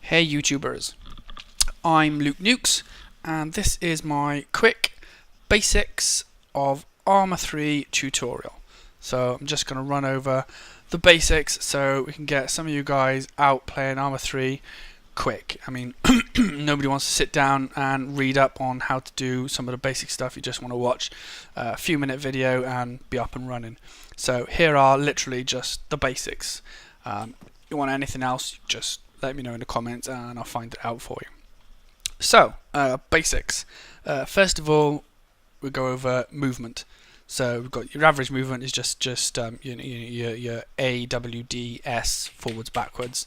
Hey YouTubers, I'm Luke Nukes and this is my quick basics of ArmA III tutorial. So I'm just going to run over the basics so we can get some of you guys out playing ArmA III quick. I mean, nobody wants to sit down and read up on how to do some of the basic stuff. You just want to watch a few minute video and be up and running. So here are literally just the basics. You want anything else, just let me know in the comments and I'll find it out for you. So, basics. First of all, we'll go over movement. So we've got your average movement is just your A, W, D, S, forwards, backwards.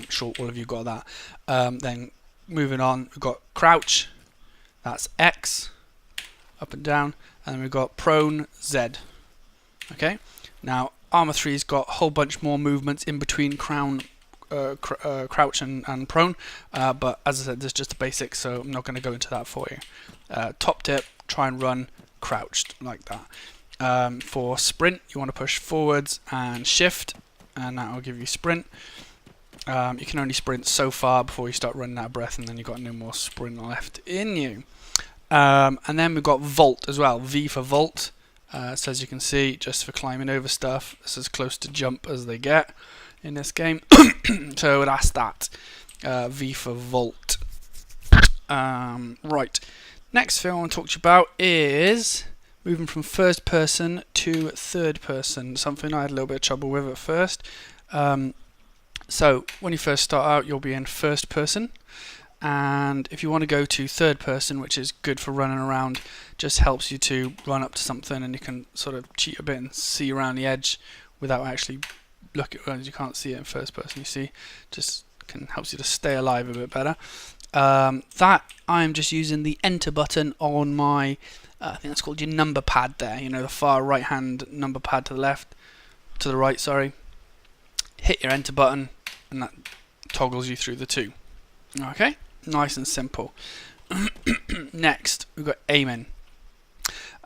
Sure, all of you got that. Then moving on, we've got crouch, that's X, up and down, and then we've got prone, Z. Okay. Now ArmA III's got a whole bunch more movements in between crouch and prone, but as I said, this is just the basics, so I'm not going to go into that for you. Top tip: try and run crouched like that. For sprint, you want to push forwards and shift, and that will give you sprint. You can only sprint so far before you start running out of breath, and then you've got no more sprint left in you. And then we've got vault as well. V for vault. So as you can see, just for climbing over stuff, this is as close to jump as they get in this game. So that's that. V for vault. Right. Next thing I want to talk to you about is moving from first person to third person. Something I had a little bit of trouble with at first. So when you first start out, you'll be in first person. And if you want to go to third person, which is good for running around, just helps you to run up to something and you can sort of cheat a bit and see around the edge without actually looking. Well, you can't see it in first person, you see, just helps you to stay alive a bit better. That I'm just using the enter button on my, I think that's called your number pad there, you know, the far right hand number pad to the right, sorry. Hit your enter button and that toggles you through the two. Okay, nice and simple. Next, we've got aiming.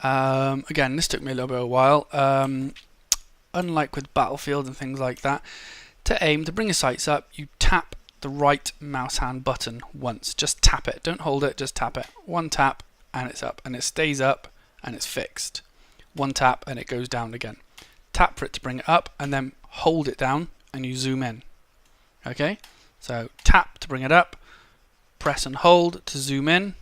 Again, this took me a little bit of a while. Unlike with Battlefield and things like that, to aim, to bring your sights up, you tap the right mouse hand button once. Just tap it. Don't hold it, just tap it. One tap and it's up, and it stays up and it's fixed. One tap and it goes down again. Tap for it to bring it up and then hold it down and you zoom in. Okay? So tap to bring it up, press and hold to zoom in,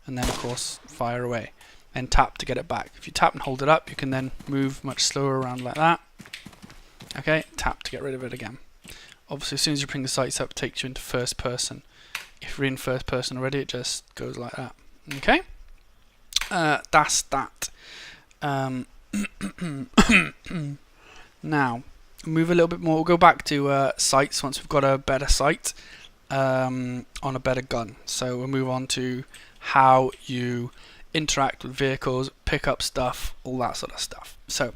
and then of course fire away. Then tap to get it back. If you tap and hold it up, you can then move much slower around like that. Okay, tap to get rid of it again. Obviously, as soon as you bring the sights up, it takes you into first person. If you're in first person already, it just goes like that. Okay, that's that. Now, move a little bit more. We'll go back to sights once we've got a better sight on a better gun. So we'll move on to how you interact with vehicles, pick up stuff, all that sort of stuff. So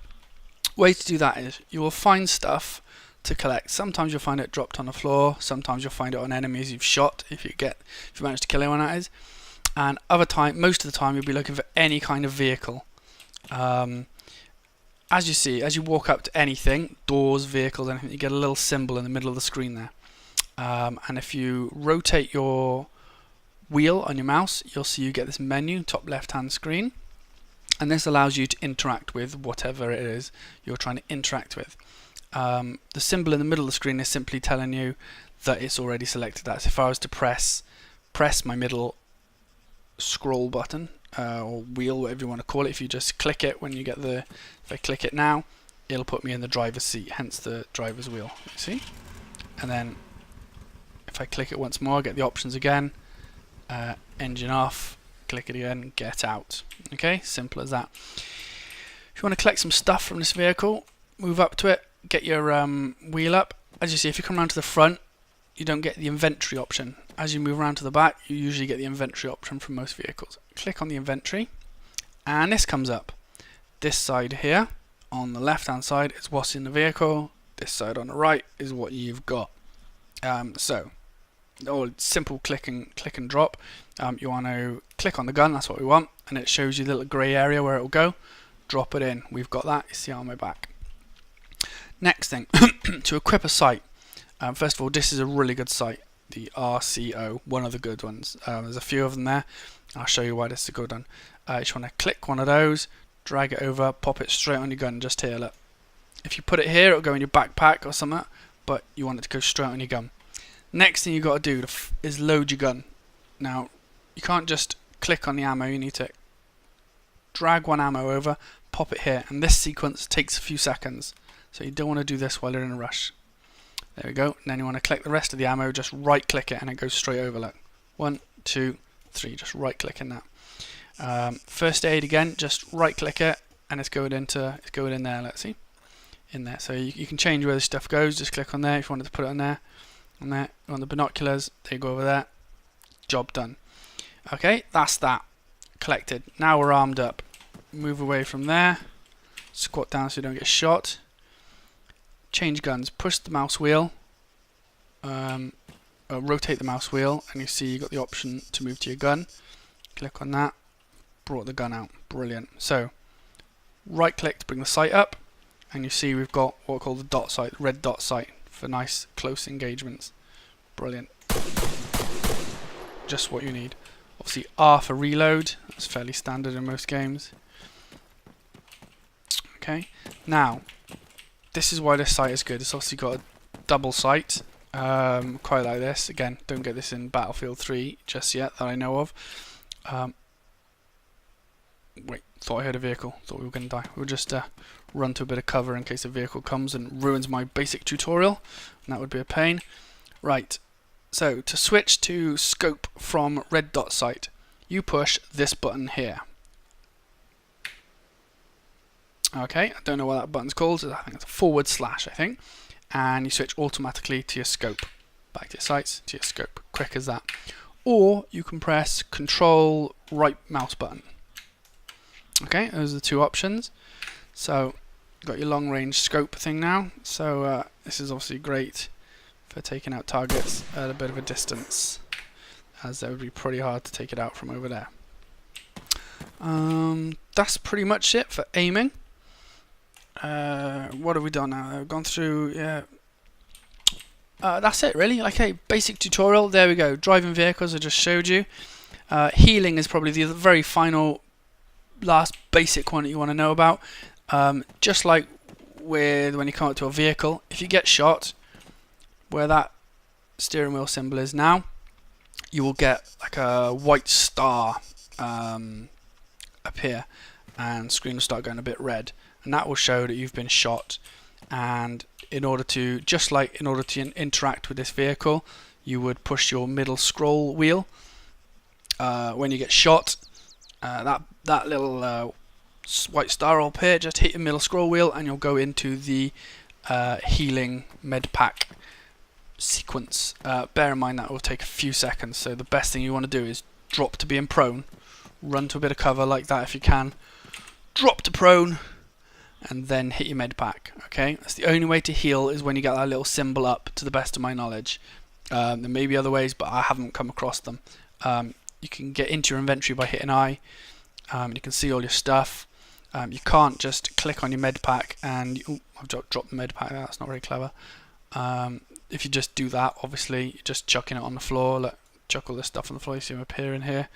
way to do that is you will find stuff to collect. Sometimes you'll find it dropped on the floor, sometimes you'll find it on enemies you've shot if you manage to kill anyone, that is. And most of the time you'll be looking for any kind of vehicle. As you see, as you walk up to anything, doors, vehicles, anything, you get a little symbol in the middle of the screen there. And if you rotate your wheel on your mouse, you'll see you get this menu, top left hand screen, and this allows you to interact with whatever it is you're trying to interact with. The symbol in the middle of the screen is simply telling you that it's already selected. That's if I was to press my middle scroll button or wheel, whatever you want to call it. If you just click it when you get if I click it now, it'll put me in the driver's seat, hence the driver's wheel, you see. And then if I click it once more, I get the options again. Engine off, click it again, get out. Okay, simple as that. If you want to collect some stuff from this vehicle, move up to it, get your wheel up. As you see, if you come around to the front, you don't get the inventory option. As you move around to the back, you usually get the inventory option from most vehicles. Click on the inventory, and this comes up. This side here, on the left hand side, is what's in the vehicle. This side on the right is what you've got. Simple click and drop. You want to click on the gun, that's what we want, and it shows you the little grey area where it will go. Drop it in. We've got that. You see on my back. Next thing, to equip a sight. First of all, this is a really good sight. the RCO, one of the good ones. There's a few of them there. I'll show you why this is a good one. You just want to click one of those, drag it over, pop it straight on your gun, just here, look. If you put it here, it'll go in your backpack or something, but you want it to go straight on your gun. Next thing you've got to do is load your gun. Now, you can't just click on the ammo, you need to drag one ammo over, pop it here, and this sequence takes a few seconds. So you don't want to do this while you're in a rush. There we go. And then you want to click the rest of the ammo, just right click it and it goes straight over. Look. 1, 2, 3, just right click in that. First aid again, just right click it and it's going in there, let's see. In there. So you can change where the stuff goes, just click on there if you wanted to put it on there. On there, on the binoculars, they go over there. Job done. Okay, that's that. Collected. Now we're armed up. Move away from there. Squat down so you don't get shot. Change guns. Push the mouse wheel. Rotate the mouse wheel, and you see you got the option to move to your gun. Click on that. Brought the gun out. Brilliant. So, right click to bring the sight up, and you see we've got what we call the dot sight, the red dot sight, for nice close engagements. Brilliant. Just what you need. Obviously R for reload. That's fairly standard in most games. Okay. Now, this is why this sight is good. It's obviously got a double sight. Quite like this. Again, don't get this in Battlefield 3 just yet that I know of. Wait, thought I heard a vehicle. Thought we were going to die. We'll just run to a bit of cover in case a vehicle comes and ruins my basic tutorial. And that would be a pain. Right. So, to switch to scope from red dot sight, you push this button here. Okay, I don't know what that button's called. I think it's /, I think. And you switch automatically to your scope. Back to your sights, to your scope. Quick as that. Or you can press Control right mouse button. Okay, those are the two options. So, you've got your long range scope thing now. So, this is obviously great for taking out targets at a bit of a distance, as that would be pretty hard to take it out from over there. That's pretty much it for aiming. What have we done now? I've gone through, yeah. That's it really. Okay, basic tutorial. There we go. Driving vehicles I just showed you. Healing is probably the very final, last basic one that you want to know about. Just like with when you come up to a vehicle, if you get shot, where that steering wheel symbol is now, you will get like a white star appear, and screen will start going a bit red, and that will show that you've been shot. And in order to interact with this vehicle, you would push your middle scroll wheel. When you get shot, that little white star will appear. Just hit your middle scroll wheel and you'll go into the healing med pack sequence. Bear in mind that will take a few seconds, so the best thing you want to do is drop to being prone, run to a bit of cover like that if you can, drop to prone, and then hit your med pack. Okay, that's the only way to heal, is when you get that little symbol up, to the best of my knowledge. There may be other ways, but I haven't come across them. You can get into your inventory by hitting I. You can see all your stuff. You can't just click on your med pack and I've dropped the med pack there. That's not very clever. If you just do that, obviously you're just chucking it on the floor. Look, chuck all this stuff on the floor. You see them appear in here.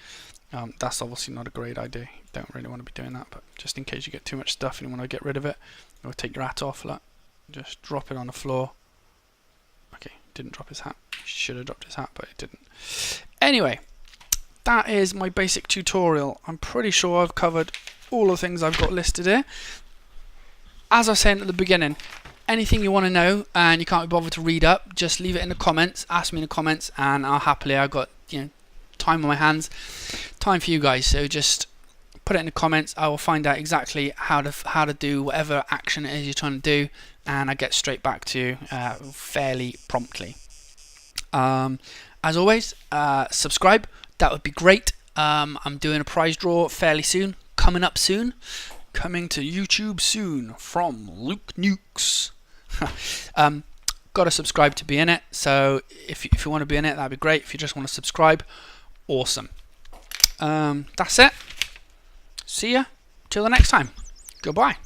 That's obviously not a great idea. You don't really want to be doing that, but just in case you get too much stuff and you want to get rid of it, or take your hat off, look, just drop it on the floor. Okay, didn't drop his hat. Should have dropped his hat, but it didn't. Anyway, that is my basic tutorial. I'm pretty sure I've covered all the things I've got listed here. As I was saying at the beginning, anything you want to know and you can't be bothered to read up, just leave it in the comments, ask me in the comments, and I've got, time on my hands, time for you guys, so just put it in the comments. I will find out exactly how to do whatever action it is you're trying to do, and I get straight back to you fairly promptly. As always, subscribe, that would be great. I'm doing a prize draw fairly soon, coming to YouTube soon, from Luke Nukes. Got to subscribe to be in it, so if you want to be in it, that'd be great. If you just want to subscribe, awesome. That's it. See ya till the next time. Goodbye.